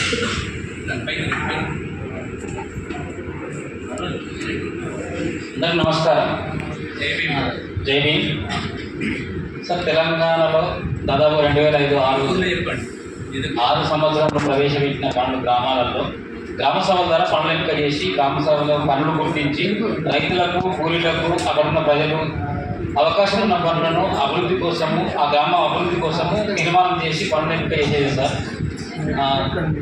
అందరికి నమస్కారం. జై భీమ్. సార్, తెలంగాణలో దాదాపు 2005-6 సంవత్సరంలో ప్రవేశపెట్టిన పనులు గ్రామాలలో గ్రామ సభల ద్వారా పనులు ఎంపిక చేసి గ్రామ సభలో పనులు గుర్తించి రైతులకు, కూలీలకు, అక్కడున్న ప్రజలు అవకాశం ఉన్న పనులను అభివృద్ధి కోసము, ఆ గ్రామ అభివృద్ధి కోసము నిర్మాణం చేసి పనులు ఎంపిక చేసేది సార్.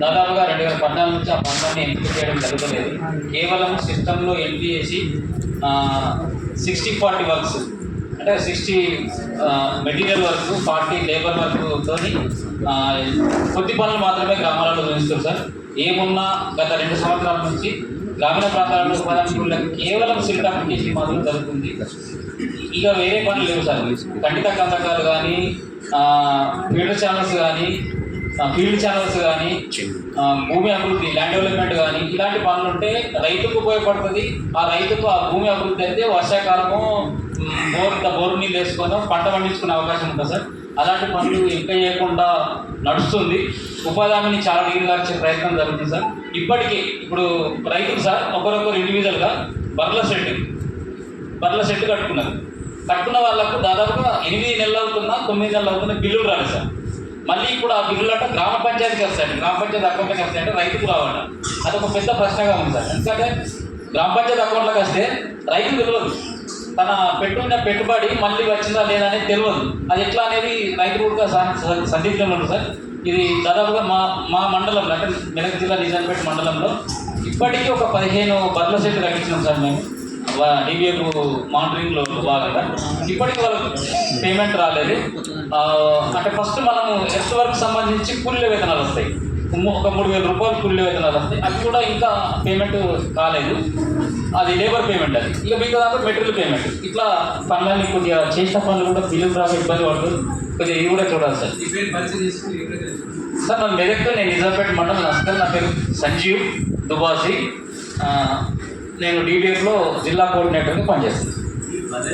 దాదాపుగా 2014 నుంచి ఆ పనులన్నీ ఎంపిక చేయడం జరగలేదు. కేవలం సిస్టంలో ఎంట్రీ చేసి 60-40 వర్క్స్, అంటే 60 మెటీరియల్ వర్క్, 40 లేబర్ వర్క్తో కొద్ది పనులు మాత్రమే గ్రామాలలో చూపిస్తారు సార్. ఏమున్నా గత 2 సంవత్సరాల నుంచి గ్రామీణ ప్రాంతాలలో ఉపాధి కేవలం సిల్ట్ అప్లికేషన్ మాత్రం జరుగుతుంది. ఇక వేరే పనులు లేవు సార్. ఖండిత కందకాలు కానీ, ఫీల్డ్ ఛానల్స్ కానీ, భూమి అభివృద్ధి, ల్యాండ్ డెవలప్మెంట్ కానీ ఇలాంటి పనులు ఉంటే రైతుకు ఉపయోగపడుతుంది. ఆ రైతుకు ఆ భూమి అభివృద్ధి అయితే వర్షాకాలము బోరు నీళ్ళు వేసుకొని పంట పండించుకునే అవకాశం ఉంటుంది సార్. అలాంటి పనులు ఇంకా చేయకుండా నడుస్తుంది. ఉపాధి హామీని చాలా నీరుగార్చే ప్రయత్నం జరుగుతుంది సార్. ఇప్పుడు రైతులు సార్ ఒకరొకరు ఇండివిజువల్గా బర్ల సెట్ కట్టుకున్న వాళ్ళకు దాదాపుగా 8 నెలలు అవుతున్నా 9 నెలలు అవుతున్నా బిల్లులు రాలేదు సార్. మళ్ళీ ఇప్పుడు ఆ బిల్లులు అంటే గ్రామ పంచాయతీకి వస్తాయండి, గ్రామ పంచాయతీ అకౌంట్లోకి వస్తాయంటే రైతుకు రావాలంట. అదొక పెద్ద ప్రశ్నగా ఉంది సార్. ఎందుకంటే గ్రామ పంచాయతీ అకౌంట్లోకి వస్తే రైతు తెలియదు, తన పెట్టుబడి మళ్ళీ వచ్చిందా లేదా అనేది తెలియదు. అది ఎట్లా అనేది రైతు కూడా సందిగ్ధంలో ఉంది సార్. ఇది దాదాపుగా మా మండలంలో, అంటే మెదక్ జిల్లా నిజాంపేట మండలంలో ఇప్పటికీ ఒక 15 బర్ల సెట్లు కట్టించినాం సార్ మేము డిబిఎఫ్ మానిటరింగ్లో భాగంగా. ఇప్పటికీ వాళ్ళకి పేమెంట్ రాలేదు. అంటే ఫస్ట్ మనము ఎర్త్ వర్క్ సంబంధించి కూలీల వేతనాలు వస్తాయి, ఒక 3,000 రూపాయలు కూలీల వేతనాలు వస్తాయి. అవి కూడా ఇంకా పేమెంట్ కాలేదు. అది లేబర్ పేమెంట్. అది ఇక మిగతా దాంట్లో మెటీరియల్ పేమెంట్. ఇట్లా పనులన్నీ కొద్దిగా చేసిన పనులు కూడా బిల్లులు రాక ఇబ్బంది పడుతుంది. కొద్దిగా ఇది కూడా చూడాలి సార్. సార్ నా మెదక్తో, నేను నిజాంపేట మండలం నష్టం. నా పేరు సంజీవ్ దుబాసి. నేను డిబిఎఫ్లో జిల్లా కోఆర్డినేటర్గా పనిచేస్తాను. 60